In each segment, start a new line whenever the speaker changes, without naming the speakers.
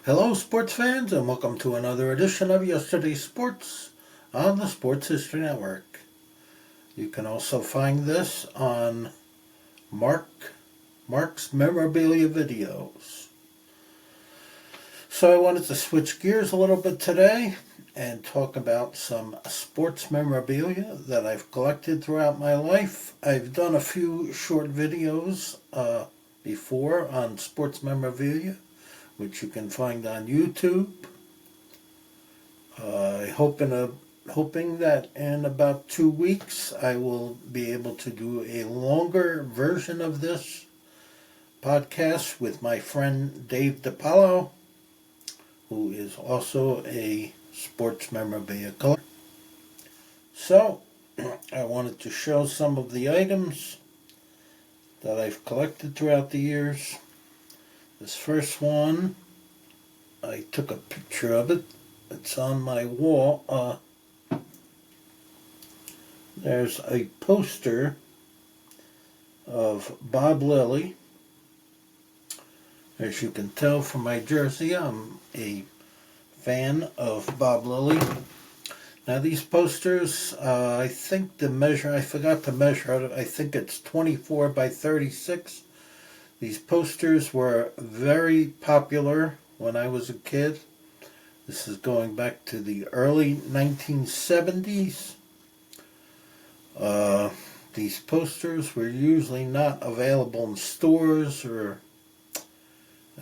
Hello, sports fans, and welcome to another edition of Yesterday's Sports on the Sports History Network. You can also find this on Mark's memorabilia videos. So I wanted to switch gears a little bit today and talk about some sports memorabilia that I've collected throughout my life. I've done a few short videos before on sports memorabilia, which you can find on YouTube. Hoping that in about 2 weeks I will be able to do a longer version of this podcast with my friend Dave DiPaolo, who is also a sports memorabilia collector. So, I wanted to show some of the items that I've collected throughout the years. This first one, I took a picture of it. It's on my wall. There's a poster of Bob Lilly. As you can tell from my jersey, I'm a fan of Bob Lilly. Now these posters, I think I forgot to measure it. I think it's 24 by 36. These posters were very popular when I was a kid. This is going back to the early 1970s. These posters were usually not available in stores, and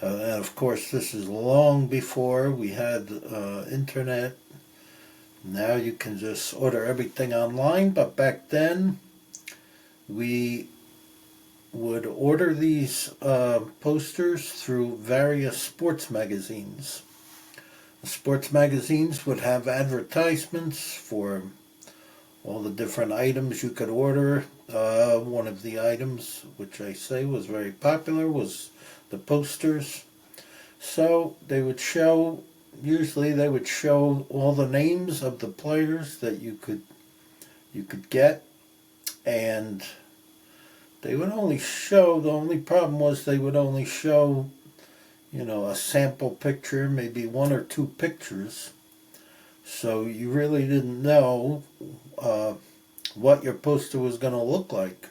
of course this is long before we had internet. Now you can just order everything online, but back then we would order these posters through various sports magazines. The sports magazines would have advertisements for all the different items you could order. One of the items, which I say was very popular, was the posters. So usually they would show all the names of the players that you could get, and they would only show, the only problem was they would only show, a sample picture, maybe one or two pictures. So you really didn't know what your poster was going to look like.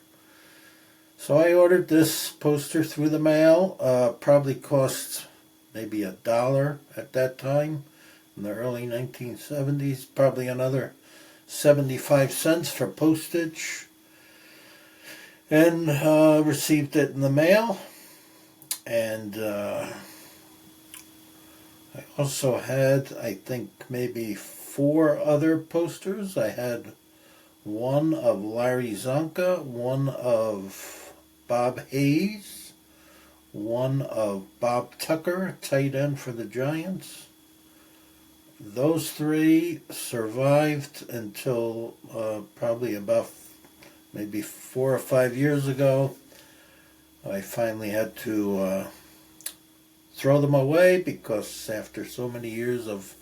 So I ordered this poster through the mail. Probably cost maybe $1 at that time, in the early 1970s. Probably another 75 cents for postage. And received it in the mail. And I also had, I think, maybe 4 other posters. I had one of Larry Csonka, one of Bob Hayes, one of Bob Tucker, tight end for the Giants. Those 3 survived until probably about maybe 4 or 5 years ago. I finally had to throw them away because after so many years of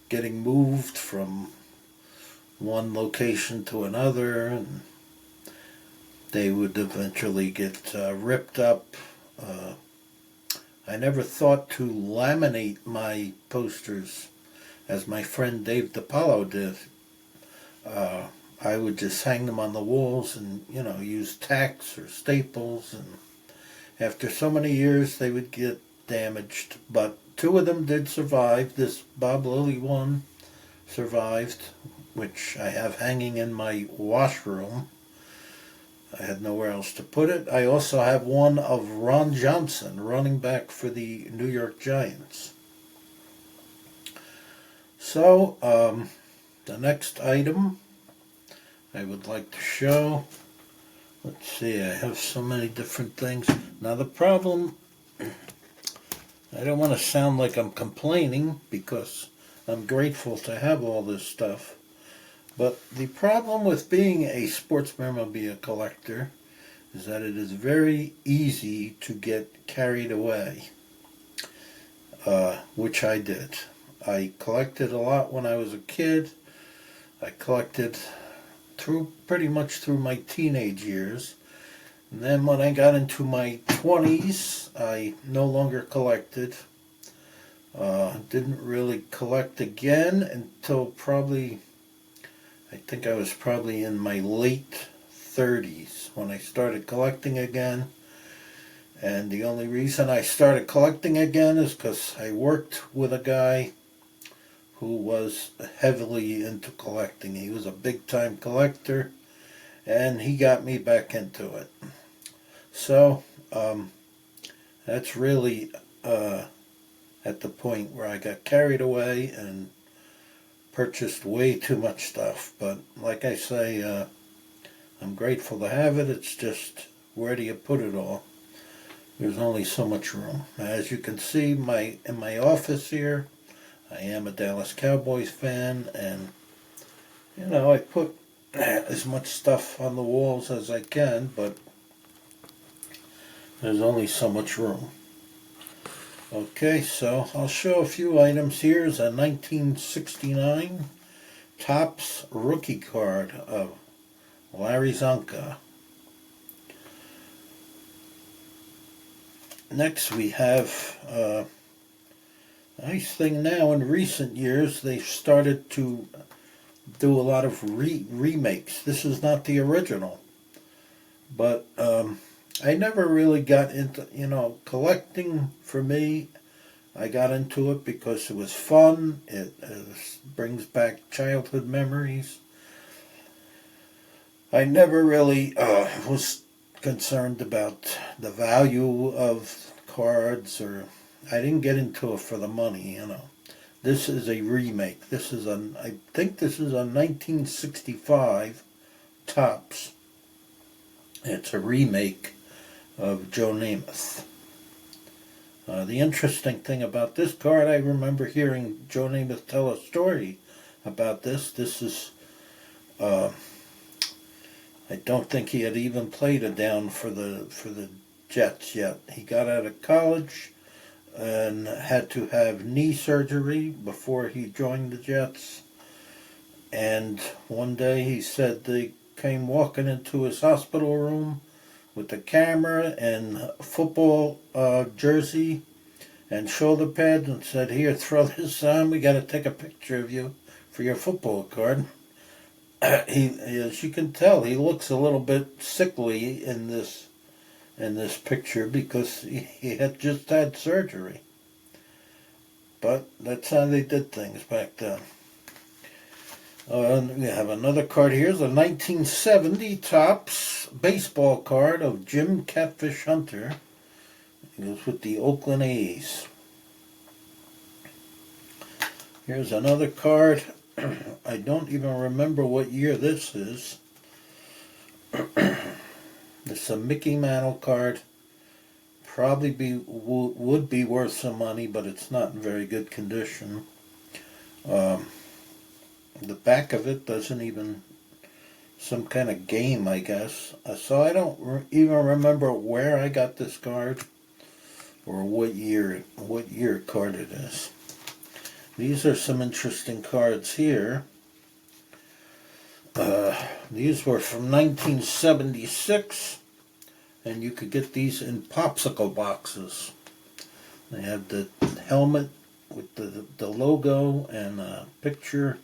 getting moved from one location to another, and they would eventually get ripped up. I never thought to laminate my posters as my friend Dave DiPaolo did. I would just hang them on the walls and, use tacks or staples, and after so many years they would get damaged. But 2 of them did survive. This Bob Lilly one survived, which I have hanging in my washroom. I had nowhere else to put it. I also have one of Ron Johnson, running back for the New York Giants. So, the next item I would like to show, let's see, I have so many different things. Now the problem, I don't want to sound like I'm complaining because I'm grateful to have all this stuff. But the problem with being a sports memorabilia collector is that it is very easy to get carried away, which I did. I collected a lot when I was a kid. I collected pretty much through my teenage years. And then when I got into my 20s, I no longer collected. Didn't really collect again until probably, I think I was probably in my late 30s when I started collecting again. And the only reason I started collecting again is because I worked with a guy who was heavily into collecting. He was a big-time collector, and he got me back into it. So, that's really at the point where I got carried away and purchased way too much stuff. But like I say, I'm grateful to have it. It's just, where do you put it all? There's only so much room. As you can see, in my office here, I am a Dallas Cowboys fan, and I put as much stuff on the walls as I can, but there's only so much room. Okay, so I'll show a few items. Here's a 1969 Topps rookie card of Larry Csonka. Next we have a nice thing now. In recent years, they've started to do a lot of remakes. This is not the original, but I never really got into, collecting. For me, I got into it because it was fun. It brings back childhood memories. I never really was concerned about the value of cards, or I didn't get into it for the money. This is a remake. I think this is a 1965 Topps. It's a remake of Joe Namath. The interesting thing about this card, I remember hearing Joe Namath tell a story about this. This is, I don't think he had even played a down for the Jets yet. He got out of college and had to have knee surgery before he joined the Jets. And one day he said they came walking into his hospital room with a camera and a football jersey and shoulder pads and said, "Here, throw this on. We got to take a picture of you for your football card." As you can tell, he looks a little bit sickly in this picture because he had just had surgery. But that's how they did things back then. We have another card here. It's a 1970 Topps baseball card of Jim Catfish Hunter. He was with the Oakland A's. Here's another card. I don't even remember what year this is. This is a Mickey Mantle card. Probably would be worth some money, but it's not in very good condition. The back of it doesn't even, some kind of game, I guess. So I don't even remember where I got this card or what year card it is. These are some interesting cards here. These were from 1976, and you could get these in popsicle boxes. They have the helmet with the logo and a picture.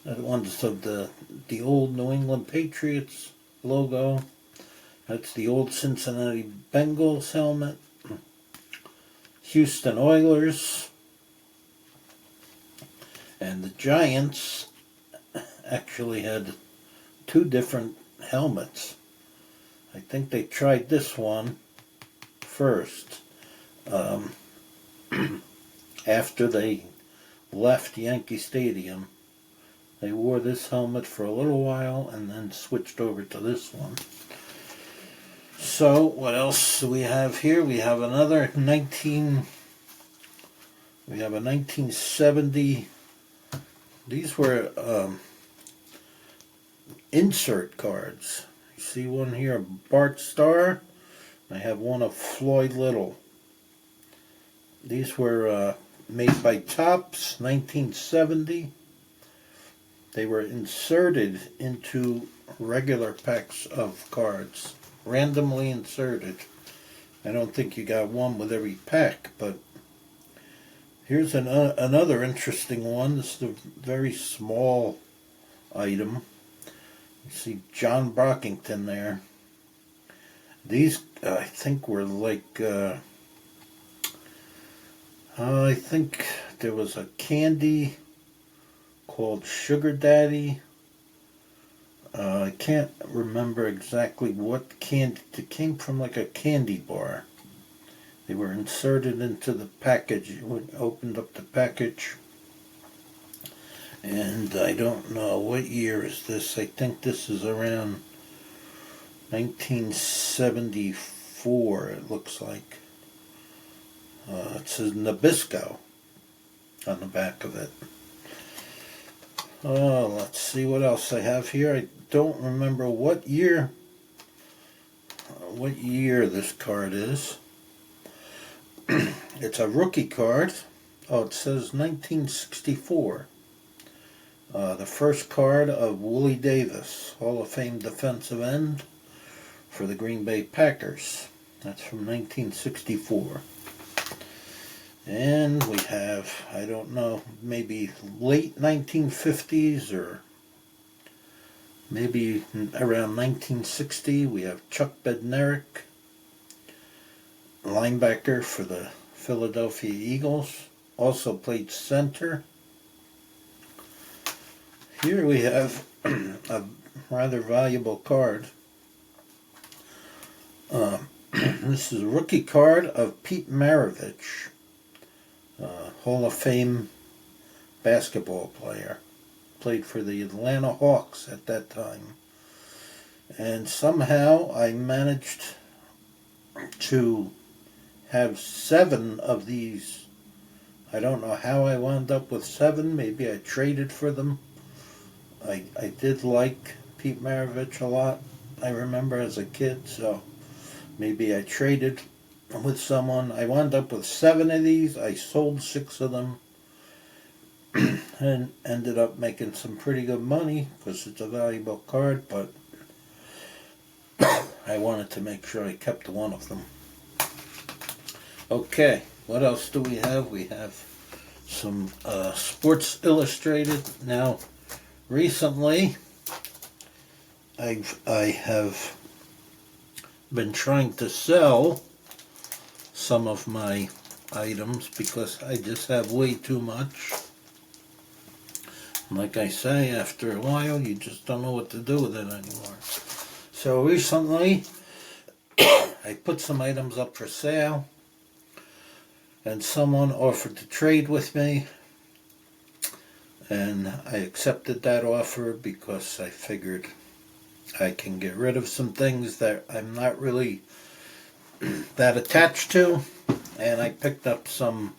That one's of the old New England Patriots logo. That's the old Cincinnati Bengals helmet. Houston Oilers. And the Giants actually had two different helmets. I think they tried this one first. After they left Yankee Stadium, they wore this helmet for a little while and then switched over to this one. So what else do we have here? We have another 1970. These were insert cards. You see one here, Bart Starr. I have one of Floyd Little. These were made by Topps, 1970. They were inserted into regular packs of cards, randomly inserted. I don't think you got one with every pack, but Here's another interesting one. This is a very small item. You see John Brockington there. These, I think, were like, I think there was a candy called Sugar Daddy. I can't remember exactly what candy. It came from like a candy bar. They were inserted into the package. You opened up the package. And I don't know, what year is this? I think this is around 1974, it looks like. It says Nabisco on the back of it. Let's see what else I have here. I don't remember what year this card is. It's a rookie card. Oh, it says 1964. The first card of Willie Davis, Hall of Fame defensive end for the Green Bay Packers. That's from 1964. And we have, I don't know, maybe late 1950s or maybe around 1960. We have Chuck Bednarik, linebacker for the Philadelphia Eagles. Also played center. Here we have a rather valuable card. This is a rookie card of Pete Maravich, Hall of Fame basketball player. Played for the Atlanta Hawks at that time. And somehow I managed to have 7 of these. I don't know how I wound up with 7. Maybe I traded for them. I did like Pete Maravich a lot, I remember as a kid, so maybe I traded with someone. I wound up with 7 of these. I sold 6 of them and ended up making some pretty good money because it's a valuable card, but I wanted to make sure I kept one of them. Okay, what else do we have? We have some Sports Illustrated. Now, recently, I have been trying to sell some of my items because I just have way too much. Like I say, after a while, you just don't know what to do with it anymore. So recently, I put some items up for sale, and someone offered to trade with me. And I accepted that offer because I figured I can get rid of some things that I'm not really that attached to. And I picked up some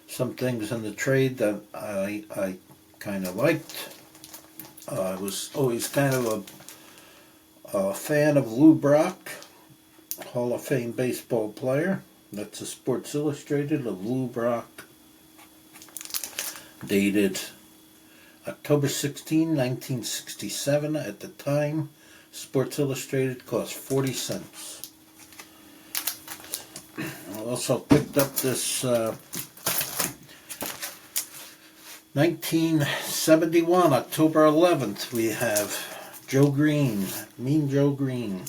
things in the trade that I kind of liked. I was always kind of a fan of Lou Brock, Hall of Fame baseball player. That's a Sports Illustrated of Lou Brock, dated October 16, 1967. At the time, Sports Illustrated cost 40 cents. I also picked up this 1971, October 11th, we have Joe Green, Mean Joe Green,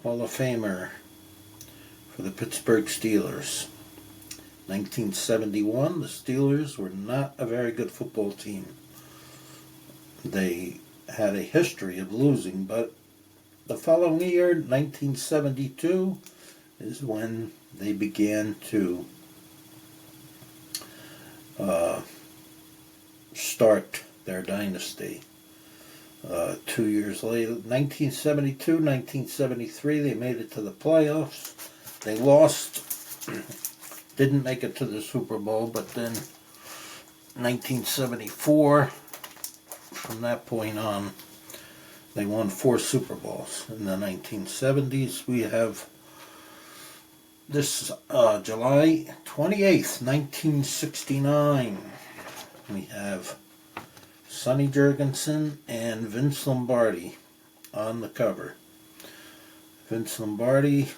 Hall of Famer for the Pittsburgh Steelers. 1971, the Steelers were not a very good football team. They had a history of losing, but the following year, 1972, is when they began to start their dynasty. 2 years later, 1972, 1973, they made it to the playoffs. They lost, didn't make it to the Super Bowl, but then 1974, from that point on, they won 4 Super Bowls. In the 1970s, we have this July 28th, 1969. We have Sonny Jurgensen and Vince Lombardi on the cover. Vince Lombardi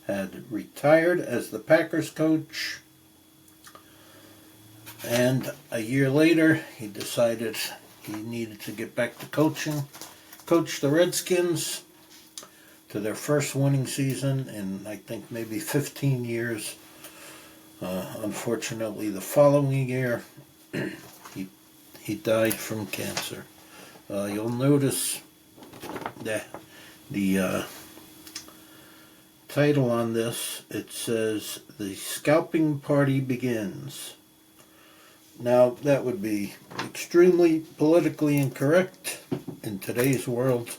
had retired as the Packers coach, and a year later he decided he needed to get back to coaching. Coached the Redskins to their first winning season in, I think, maybe 15 years. Unfortunately, the following year, he died from cancer. You'll notice that the title on this, it says, "The Scalping Party Begins." Now, that would be extremely politically incorrect in today's world.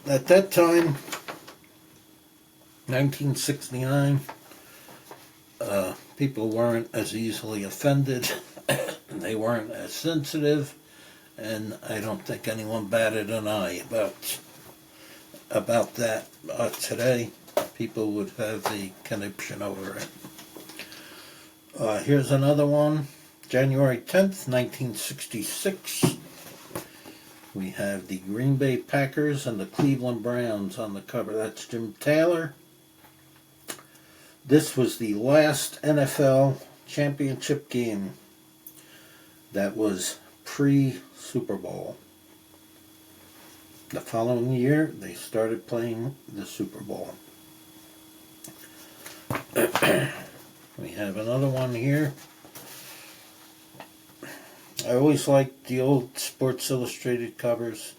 At that time, 1969, people weren't as easily offended. They weren't as sensitive, and I don't think anyone batted an eye about that. Today, people would have a conniption over it. Here's another one. January 10th, 1966. We have the Green Bay Packers and the Cleveland Browns on the cover. That's Jim Taylor. This was the last NFL championship game that was pre-Super Bowl. The following year, they started playing the Super Bowl. We have another one here. I always liked the old Sports Illustrated covers,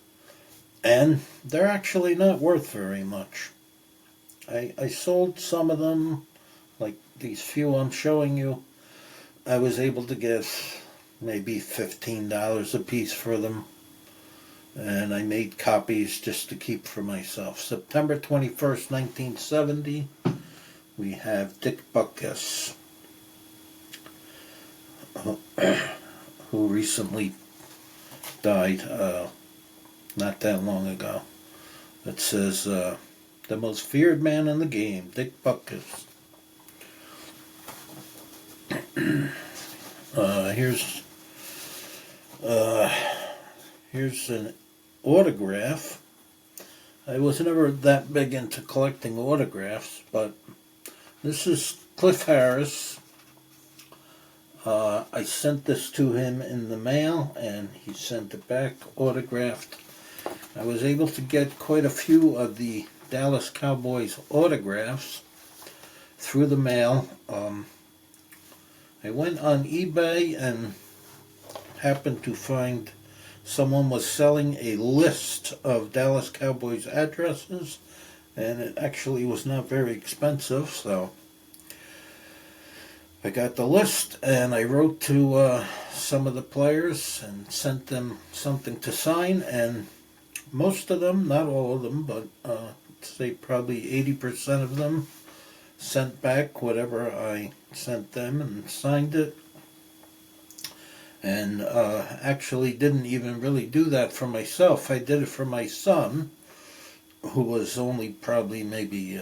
and they're actually not worth very much. I sold some of them, like these few I'm showing you. I was able to get maybe $15 a piece for them, and I made copies just to keep for myself. September 21st, 1970, we have Dick Butkus, who recently died not that long ago. It says, the most feared man in the game, Dick Butkus. Here's an autograph. I was never that big into collecting autographs, but this is Cliff Harris. I sent this to him in the mail, and he sent it back autographed. I was able to get quite a few of the Dallas Cowboys autographs through the mail. I went on eBay and happened to find someone was selling a list of Dallas Cowboys addresses, and it actually was not very expensive, so I got the list, and I wrote to some of the players and sent them something to sign, and most of them, not all of them, but say probably 80% of them, sent back whatever I sent them and signed it. And actually didn't even really do that for myself. I did it for my son, who was only probably maybe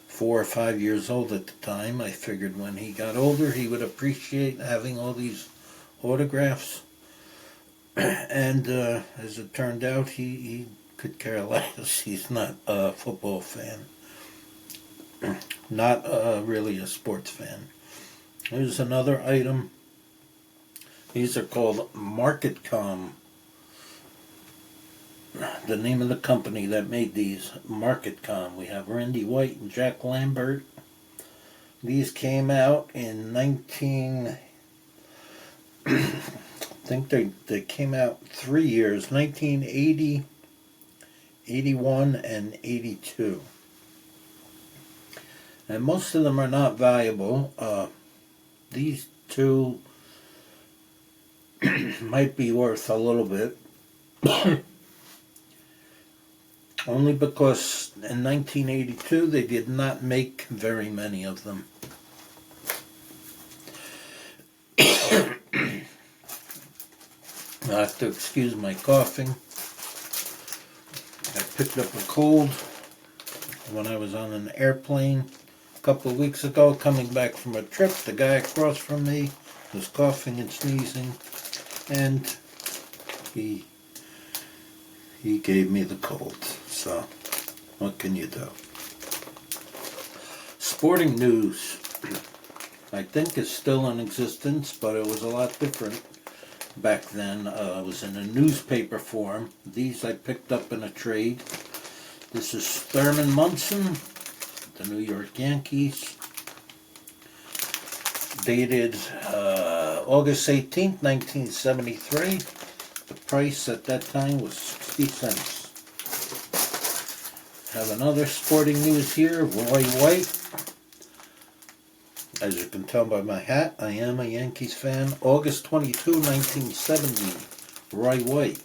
4 or 5 years old at the time. I figured when he got older he would appreciate having all these autographs. And as it turned out, he could care less. He's not a football fan. Not really a sports fan. Here's another item. These are called MarketCom. The name of the company that made these, MarketCom. We have Randy White and Jack Lambert. These came out in I think they came out 3 years, 1980, 81, and 82. And most of them are not valuable. These two might be worth a little bit. Only because in 1982 they did not make very many of them. I have to excuse my coughing. I picked up a cold when I was on an airplane a couple of weeks ago, coming back from a trip. The guy across from me was coughing and sneezing, and he gave me the cold. So, what can you do? sporting news, I think is still in existence, but it was a lot different back then. It was in a newspaper form. These I picked up in a trade. This is Thurman Munson, the New York Yankees, dated August 18th, 1973. The price at that time was 60 cents. Have another sporting news here, Roy White. As you can tell by my hat, I am a Yankees fan. August 22, 1970, Roy White.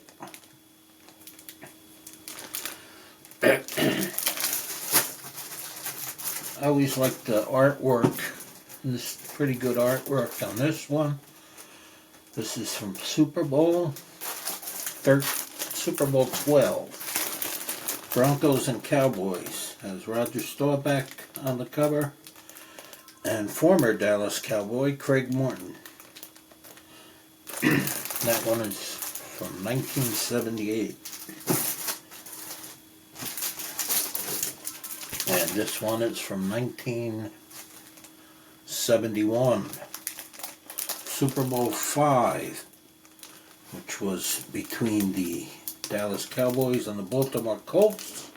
I always like the artwork. This is pretty good artwork on this one. This is from Super Bowl 12. Broncos and Cowboys. Has Roger Staubach on the cover. And former Dallas Cowboy Craig Morton. That one is from 1978. And this one is from 1971. Super Bowl 5, which was between the Dallas Cowboys and the Baltimore Colts.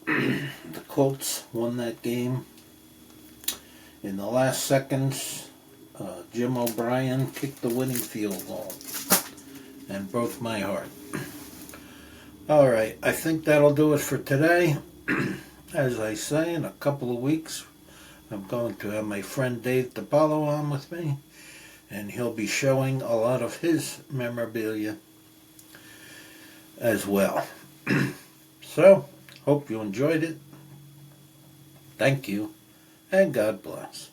The Colts won that game. In the last seconds, Jim O'Brien kicked the winning field goal and broke my heart. Alright, I think that'll do it for today. As I say, in a couple of weeks, I'm going to have my friend Dave DiPaolo on with me, and he'll be showing a lot of his memorabilia as well. So, hope you enjoyed it. Thank you, and God bless.